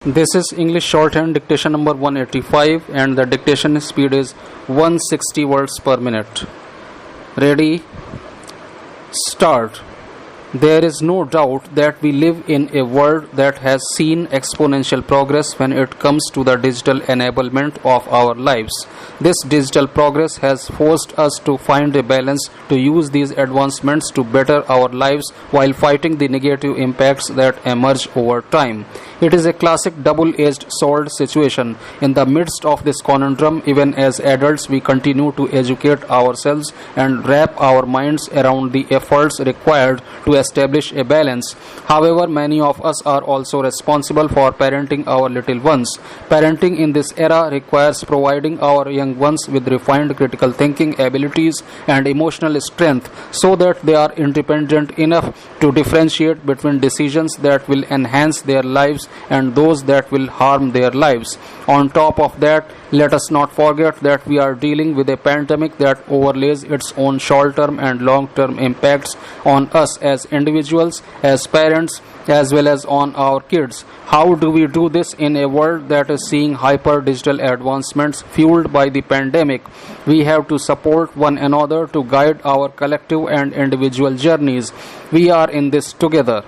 This is English shorthand dictation number 185 and the dictation speed is 160 words per minute. Ready? Start. There is no doubt that we live in a world that has seen exponential progress when it comes to the digital enablement of our lives. This digital progress has forced us to find a balance to use these advancements to better our lives while fighting the negative impacts that emerge over time. It is a classic double-edged sword situation. In the midst of this conundrum, even as adults, we continue to educate ourselves and wrap our minds around the efforts required to establish a balance. However, many of us are also responsible for parenting our little ones. Parenting in this era requires providing our young ones with refined critical thinking abilities and emotional strength so that they are independent enough to differentiate between decisions that will enhance their lives and those that will harm their lives. On top of that, let us not forget that we are dealing with a pandemic that overlays its own short-term and long-term impacts on us as individuals, as parents, as well as on our kids. How do we do this in a world that is seeing hyper digital advancements fueled by the pandemic? We have to support one another to guide our collective and individual journeys. We are in this together.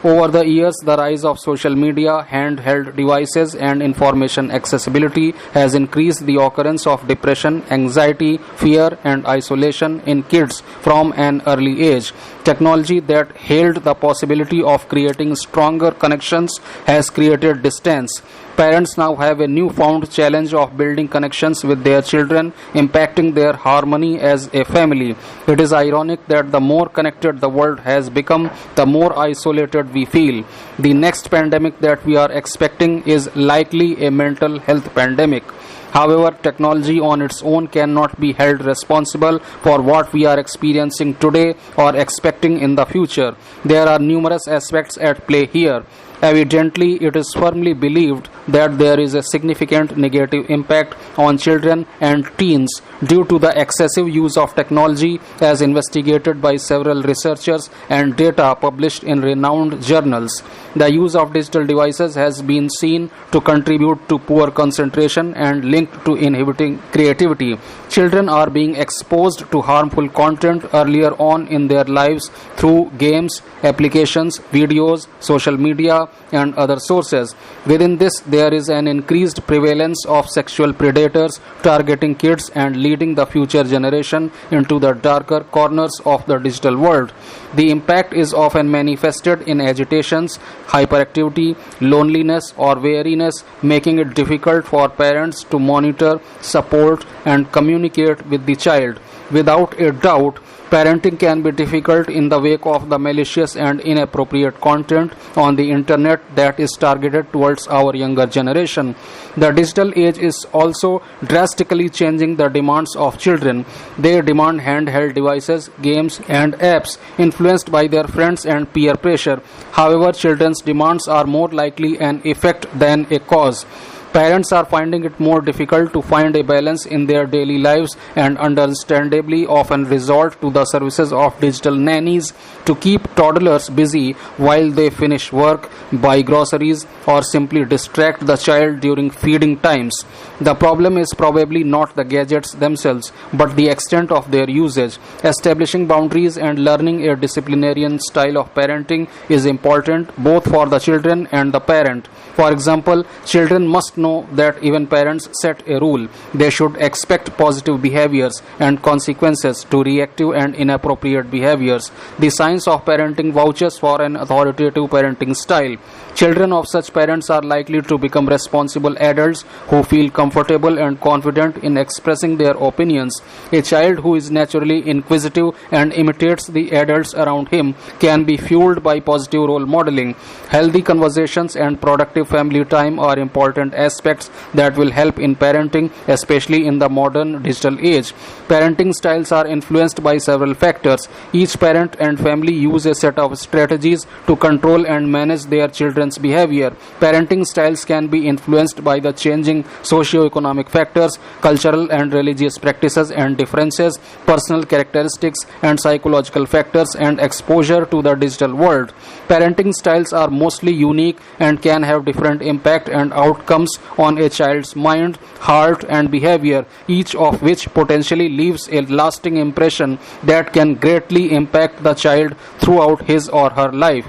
Over the years, the rise of social media, handheld devices, and information accessibility has increased the occurrence of depression, anxiety, fear, and isolation in kids from an early age. Technology that held the possibility of creating stronger connections has created distance. Parents now have a newfound challenge of building connections with their children, impacting their harmony as a family. It is ironic that the more connected the world has become, the more isolated we feel. The next pandemic that we are expecting is likely a mental health pandemic. However, technology on its own cannot be held responsible for what we are experiencing today or expecting in the future. There are numerous aspects at play here. Evidently, it is firmly believed that there is a significant negative impact on children and teens due to the excessive use of technology as investigated by several researchers and data published in renowned journals. The use of digital devices has been seen to contribute to poor concentration and linked to inhibiting creativity. Children are being exposed to harmful content earlier on in their lives through games, applications, videos, social media, and other sources. Within this, there is an increased prevalence of sexual predators targeting kids and leading the future generation into the darker corners of the digital world. The impact is often manifested in agitations, hyperactivity, loneliness, or weariness, making it difficult for parents to monitor, support, and communicate with the child. Without a doubt, parenting can be difficult in the wake of the malicious and inappropriate content on the internet that is targeted towards our younger generation. The digital age is also drastically changing the demands of children. They demand handheld devices, games, and apps influenced by their friends and peer pressure. However, children's demands are more likely an effect than a cause. Parents are finding it more difficult to find a balance in their daily lives and understandably often resort to the services of digital nannies to keep toddlers busy while they finish work, buy groceries, or simply distract the child during feeding times. The problem is probably not the gadgets themselves, but the extent of their usage. Establishing boundaries and learning a disciplinarian style of parenting is important both for the children and the parent. For example, children must know that even parents set a rule. They should expect positive behaviors and consequences to reactive and inappropriate behaviors. The science of parenting vouches for an authoritative parenting style. Children of such parents are likely to become responsible adults who feel comfortable and confident in expressing their opinions. A child who is naturally inquisitive and imitates the adults around him can be fueled by positive role modeling. Healthy conversations and productive family time are important aspects that will help in parenting, especially in the modern digital age. Parenting styles are influenced by several factors. Each parent and family use a set of strategies to control and manage their children's behavior. Parenting styles can be influenced by the changing socio-economic factors, cultural and religious practices and differences, personal characteristics and psychological factors, and exposure to the digital world. Parenting styles are mostly unique and can have different impact and outcomes on a child's mind, heart, and behavior, each of which potentially leaves a lasting impression that can greatly impact the child throughout his or her life.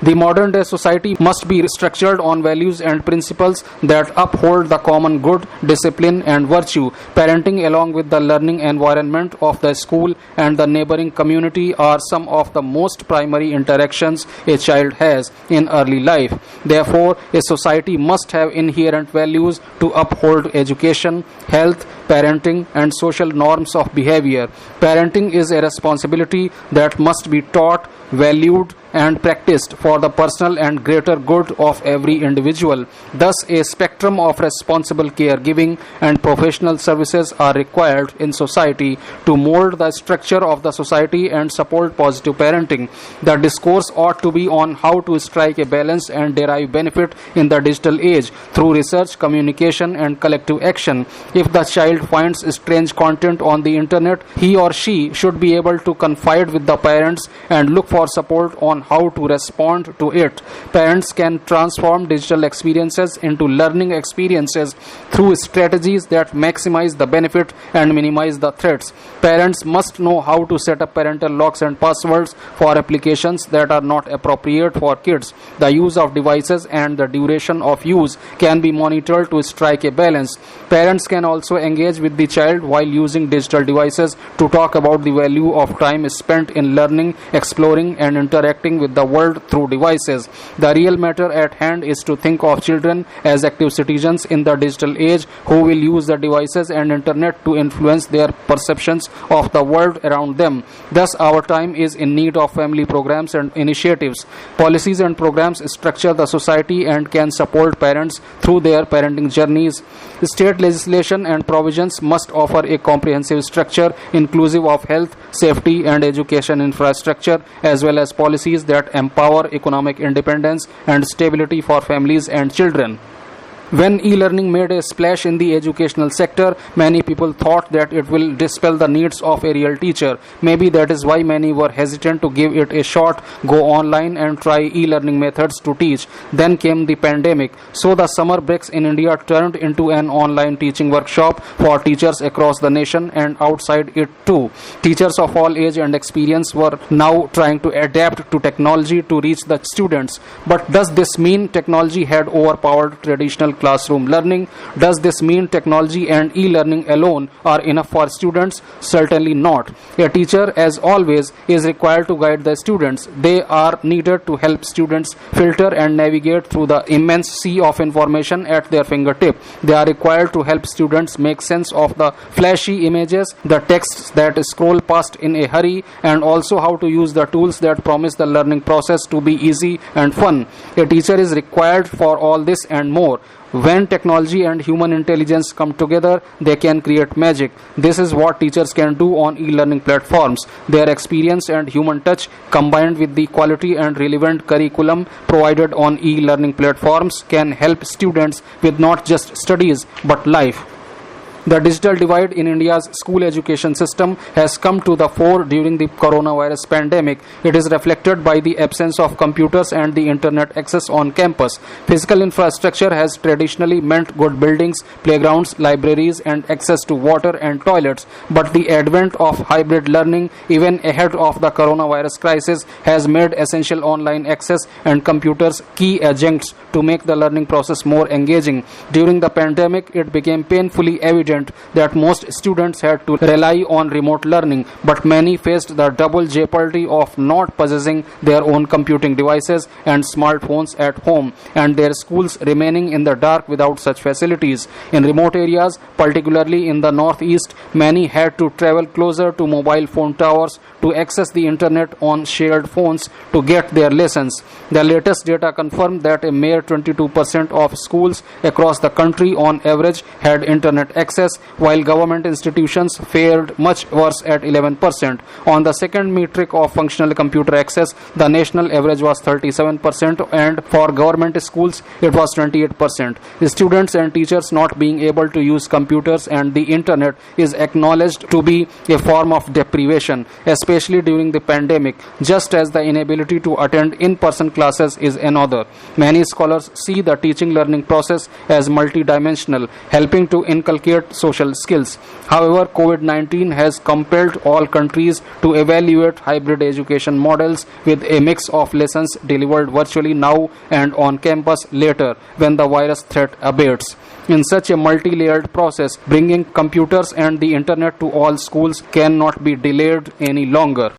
The modern day society must be structured on values and principles that uphold the common good, discipline, and virtue. Parenting, along with the learning environment of the school and the neighboring community, are some of the most primary interactions a child has in early life. Therefore, a society must have inherent values to uphold education, health, parenting, and social norms of behavior. Parenting is a responsibility that must be taught, valued, and practiced for the personal and greater good of every individual. Thus, a spectrum of responsible caregiving and professional services are required in society to mold the structure of the society and support positive parenting. The discourse ought to be on how to strike a balance and derive benefit in the digital age through research, communication, and collective action. If the child finds strange content on the internet, he or she should be able to confide with the parents and look for support on how to respond to it. Parents can transform digital experiences into learning experiences through strategies that maximize the benefit and minimize the threats. Parents must know how to set up parental locks and passwords for applications that are not appropriate for kids. The use of devices and the duration of use can be monitored to strike a balance. Parents can also engage with the child while using digital devices to talk about the value of time spent in learning, exploring, and interacting with the world through devices. The real matter at hand is to think of children as active citizens in the digital age who will use the devices and internet to influence their perceptions of the world around them. Thus, our time is in need of family programs and initiatives. Policies and programs structure the society and can support parents through their parenting journeys. State legislation and provisions must offer a comprehensive structure inclusive of health, safety, and education infrastructure, as well as policies that empower economic independence and stability for families and children. When e-learning made a splash in the educational sector, many people thought that it will dispel the needs of a real teacher. Maybe that is why many were hesitant to give it a shot, go online and try e-learning methods to teach. Then came the pandemic. So the summer breaks in India turned into an online teaching workshop for teachers across the nation and outside it too. Teachers of all age and experience were now trying to adapt to technology to reach the students. But does this mean technology had overpowered traditional classroom learning? Does this mean technology and e-learning alone are enough for students? Certainly not. A teacher, as always, is required to guide the students. They are needed to help students filter and navigate through the immense sea of information at their fingertip. They are required to help students make sense of the flashy images, the texts that scroll past in a hurry, and also how to use the tools that promise the learning process to be easy and fun. A teacher is required for all this and more. When technology and human intelligence come together, they can create magic. This is what teachers can do on e-learning platforms. Their experience and human touch, combined with the quality and relevant curriculum provided on e-learning platforms, can help students with not just studies but life. The digital divide in India's school education system has come to the fore during the coronavirus pandemic. It is reflected by the absence of computers and the internet access on campus. Physical infrastructure has traditionally meant good buildings, playgrounds, libraries, and access to water and toilets. But the advent of hybrid learning, even ahead of the coronavirus crisis, has made essential online access and computers key adjuncts to make the learning process more engaging. During the pandemic, it became painfully evident meant that most students had to rely on remote learning, but many faced the double jeopardy of not possessing their own computing devices and smartphones at home, and their schools remaining in the dark without such facilities. In remote areas, particularly in the northeast, many had to travel closer to mobile phone towers to access the internet on shared phones to get their lessons. The latest data confirmed that a mere 22% of schools across the country on average had internet access, while government institutions fared much worse at 11%. On the second metric of functional computer access, the national average was 37%, and for government schools it was 28%. Students and teachers not being able to use computers and the internet is acknowledged to be a form of deprivation, especially during the pandemic, just as the inability to attend in-person classes is another. Many scholars see the teaching learning process as multidimensional, helping to inculcate social skills. However, COVID-19 has compelled all countries to evaluate hybrid education models with a mix of lessons delivered virtually now and on campus later when the virus threat abates. In such a multi-layered process, bringing computers and the internet to all schools cannot be delayed any longer.